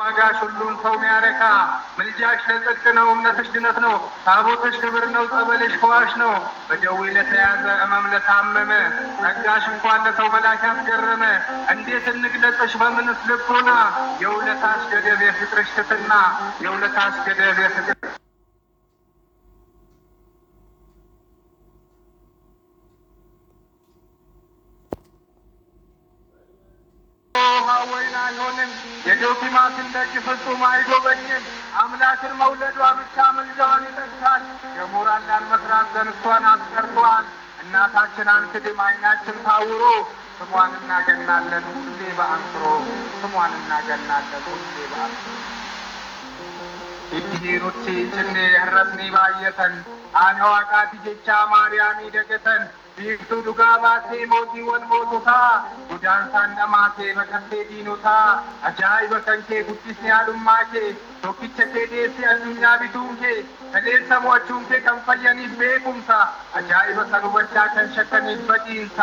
ዋጋሽ ሁሉን ሰው ሚያረካ ምልጃሽ ለጽድቅ ነው እምነትሽ ድነት ነው ታቦትሽ ክብር ነው ጸበልሽ ፈዋሽ ነው በደዌ ለተያዘ ሕመም ለታመመ ጸጋሽ እንኳን ለሰው መላክ ያስገረመ እንዴት እንግለጽሽ በምንስ ልቦና የውለታሽ ገደብ የፍቅርሽ ትሕትና የውለታሽ ገደብ የፍቅር ወይን አይሆንም የዶኪማስን ደጅ ፍጹም አይጎበኝም አምላክን መውለዷ ብቻ ምልጃዋን ይጠቅሳል የሞራላን መስራት ዘንስቷን አስቀርቷል እናታችን አንክድም ዓይናችን ታውሮ ስሟን እናገናለን ሁሌ በአንክሮ ስሟን እናገናለን ሁሌ በአንክሮ ኢዲሩቲ ጭኔ ህረስኒ ባየተን አነዋቃት ጀቻ ማርያም ይደገተን ቢፍቱ ዱጋባቴ ሞቲወን ሞቶታ ጉዳንሳን ነማቴ በቀቴ ዲኖታ አጃኢበ ከንኬ ጉዲስኒ አሉማኬ ቶኪቸ ኬ ዴሴ አዱኛ ቢቱንኬ ከሌል ሰሞቹንኬ ከንፈየኒስ ቤኩምሳ አጃኢበ ሰኑበቻ ከንሸከኒስ በዲንሳ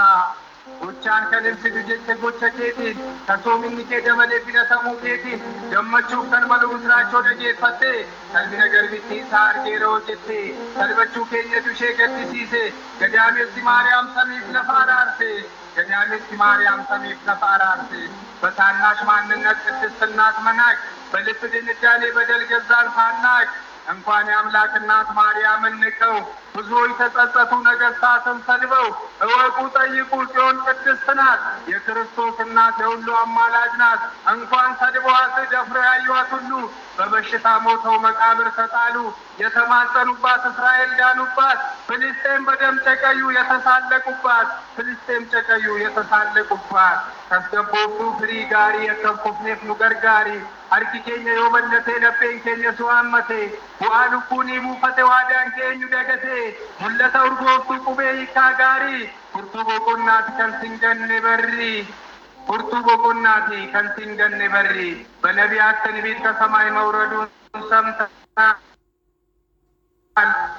ጎቻን ከልብስ ልጅ ጎቸ ኬቲን ከሶሚኒ ኬ ደመሌ ፊለሰሙ ኬቲን ገመቹ ከንመሉ ምስራቸው ደጌፈቴ ከልቢ ነገር ቢቲ ሳርጌሮ ጀቴ ከልበቹ ኬኘ ዱሼ ገድሲሴ ገዳሜቲ ማርያም ሰሚፍ ለፋራርቴ ገዳሜቲ ማርያም ሰሚፍ ለፋራርቴ በታናሽ ማንነት ቅድስት እናት መናቅ በልብ ድንዳኔ በደል ገዛን ታናቅ እንኳን የአምላክ እናት ማርያምን ንቀው ብዙዎች ተጸጸቱ ነገሥታትን ሰድበው እወቁ ጠይቁ ጽዮን ቅድስት ናት የክርስቶስ እናት የሁሉ አማላጅ ናት እንኳን ሰድበዋት ደፍረው ያዩዋት ሁሉ በበሽታ ሞተው መቃብር ተጣሉ የተማጸኑባት እስራኤል ዳኑባት ፍልስጤም በደም ጨቀዩ የተሳለቁባት ፍልስጤም ጨቀዩ የተሳለቁባት ከስገቦቱ ፍሪ ጋሪ የከብኩፍኔፍ ኑገር ጋሪ አርኪ ኬኛ የወመለቴ ለፔን ኬኛ ስዋመቴ ቡአሉኩኒ ቡፈቴ ዋዳን ኬኙ ደገቴ ሙለተ ኡርጎፍቱ ቁቤ ይካ ጋሪ ቁርቱ ቦቆናት ከንሲንገኔ በሪ ቁርቱ ቦቆናቲ ከንሲንገኔ በሪ በነቢያት ትንቢት ከሰማይ መውረዱን ሰምተናል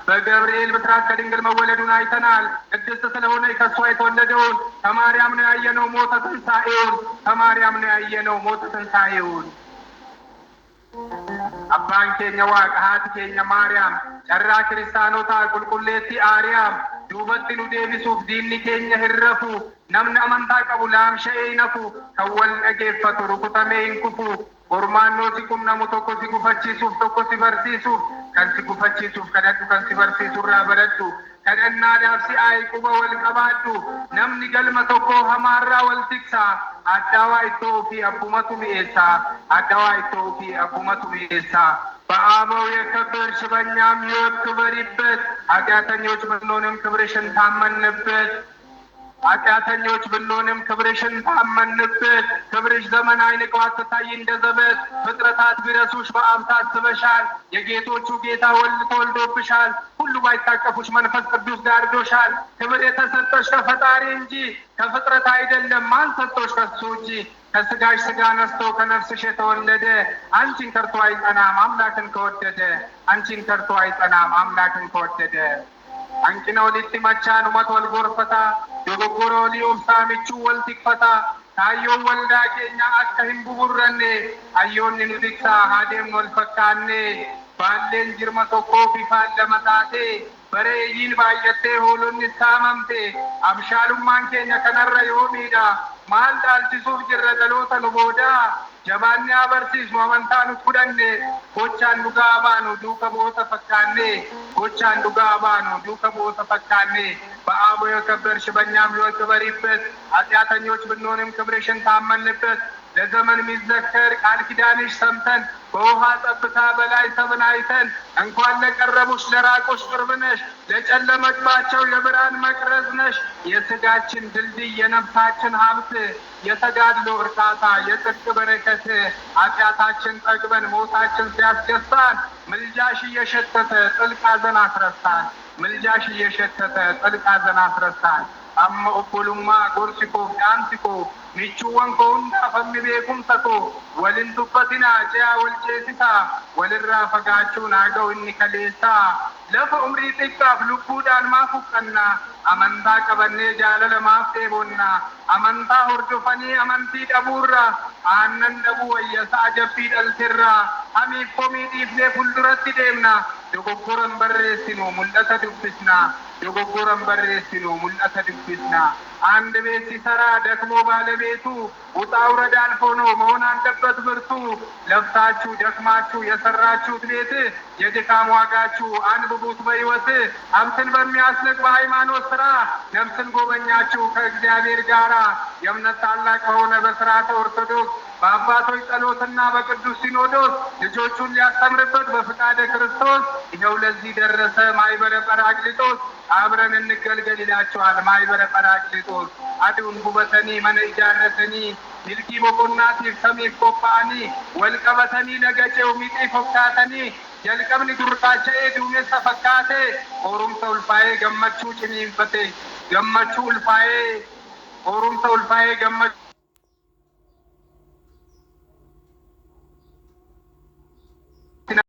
በገብርኤል ብስራት ከድንግል መወለዱን አይተናል ቅድስት ስለሆነ ከሷ የተወለደውን ከማርያም ነው ያየነው ሞተ ትንሣኤውን ከማርያም ነው ያየነው ሞተ ትንሣኤውን አባን ኬኛ ዋቅ ሀት ኬኛ ማርያም ጨራ ክርስቲያኖታ ቁልቁሌቲ አርያም ዱበtti nu deebisuuf diinni keenya hirrafu namni amantaa qabu laamsha'ee nafu kan wal dhageeffatu rukutamee hin kufu ormaannoo si qunnamu tokko si gufachiisuuf tokko si barsiisuuf kan si gufachiisuuf kadhadhu kan si barsiisurraa baradhu kadhannaadhaaf si aayi quba wal qabaadhu namni galma tokko hamaarraa wal tiksa addaawaa ittoo fi abbumatu mi'eessa addaawaa ittoo fi abbumatu mi'eessa በአበው የከበርሽ በእኛም ሕይወት ክበሪበት ኃጢአተኞች ብንሆንም ክብርሽን ታመንበት ኃጢአተኞች ብንሆንም ክብርሽን ታመንበት ክብርሽ ዘመን አይንቀው አትታይ እንደ ዘበት ፍጥረታት ቢረሱሽ በአብ ታስበሻል የጌቶቹ ጌታ ወልድ ተወልዶብሻል ሁሉ ባይታቀፉሽ መንፈስ ቅዱስ ጋርዶሻል ክብር የተሰጠሽ ከፈጣሪ እንጂ ከፍጥረት አይደለም ማን ሰጥቶሽ ከሱ እንጂ ከስጋሽ ስጋ ነስቶ ከነፍስሽ የተወለደ አንቺን ከርቶ አይጠናም አምላክን ከወደደ አንቺን ከርቶ አይጠናም አምላክን ከወደደ አንቺነው ሊትመቻን ኡመት ወልጎርፈታ ዶጎጎሮ ሊኡምሳሚቹ ወልቲክፈታ ታዮ ወልዳ ኬኛ አከ ሂንቡቡረኔ አዮኒ ኑዲክሳ ሃዴም ወልፈካኔ ባሌን ጅርመ ቶኮ ቢፋን ለመታቴ በሬይን ባየቴ ሆሎን ሳመምቴ አብሻሉማን ኬኛ ከነረ ዮሚዳ ማል ዳልቺሱፍ ጅረ ደሎተ ኑቦዳ ጀባኒ አበርሲስ አመንታኑ ኩደኔ ጎቻን ዱጋ ባኑ ዱከ ቦተ ፈካኔ ጎቻን ዱጋ ባኑ ዱከ ቦተ ፈካኔ በአብ የከበርሽ በእኛም ሕይወት ክበሪበት ኃጢአተኞች ብንሆንም ክብርሽን ታመንበት ለዘመን የሚዘከር ቃል ኪዳንሽ ሰምተን በውሃ ጠብታ በላይ ተብናይተን እንኳን ለቀረቡሽ ለራቆሽ ቅርብ ነሽ ለጨለመባቸው የብርሃን መቅረዝ ነሽ የስጋችን ድልድይ የነፍሳችን ሀብት የተጋድሎ እርካታ የጽድቅ በረከት ኃጢአታችን ጠግበን ሞታችን ሲያስገሳን ምልጃሽ እየሸተተ ጥልቅ ሐዘን አስረሳን ምልጃሽ እየሸተተ ጥልቅ ሐዘን አስረሳን አመ ኦቦሉማ ጎርሲኮ ዳንሲኮ ሚቹወን ኮንዳ ፈሚ ቤኩምሰኮ ወልን ቱፈቲና ጨያ ወልጨሲሳ ወልራ ፈጋቹን አገው እኒ ከሌሳ ለፈ ኡምሪ ጢቃፍ ልቡዳን ማፉቀና አመንታ ቀበኔ ጃለለ ማፍቴቦና amantaa hordofanii amantii dhabuurra aannan dhabuu wayyasaa jabbii dhaltirra hamiif komii dhiifnee fuulduratti deemna dogoggoran barreessinu mul'ata dubbisna dogoggoran barreessinu mul'ata dubbisna አንድ ቤት ሲሰራ ደክሞ ባለቤቱ ውጣ ውረድ አልፎ ነው መሆን አለበት ብርቱ ለፍታችሁ ደክማችሁ የሰራችሁት ቤት የድካም ዋጋችሁ አንብቡት በሕይወት ሀብትን በሚያስንቅ በሃይማኖት ስራ ነፍስን ጎበኛችሁ ከእግዚአብሔር ጋራ የእምነት ታላቅ በሆነ በስርዓተ ኦርቶዶክስ በአባቶች ጸሎትና በቅዱስ ሲኖዶስ ልጆቹን ሊያስተምርበት በፍቃደ ክርስቶስ ይኸው ለዚህ ደረሰ ማይበረ ጰራቅሊጦስ አብረን እንገልገል ይላቸዋል። ማይበረ ጰራቅሊጦስ አዱን ጉበተኒ መነ ኢጃረተኒ ሚልኪ ቦቆናቲፍ ሰሚፍ ቆጳኒ ወልቀበተኒ ነገጨው ሚጤ ፎካተኒ ጀልቀብኒ ዱርቃቸኤ ዱሜሰ ፈካቴ ኦሩምሰ ኡልፋዬ ገመቹ ጭኒንፈቴ ገመቹ ኡልፋዬ ኦሩምሰ ኡልፋዬ ገመቹ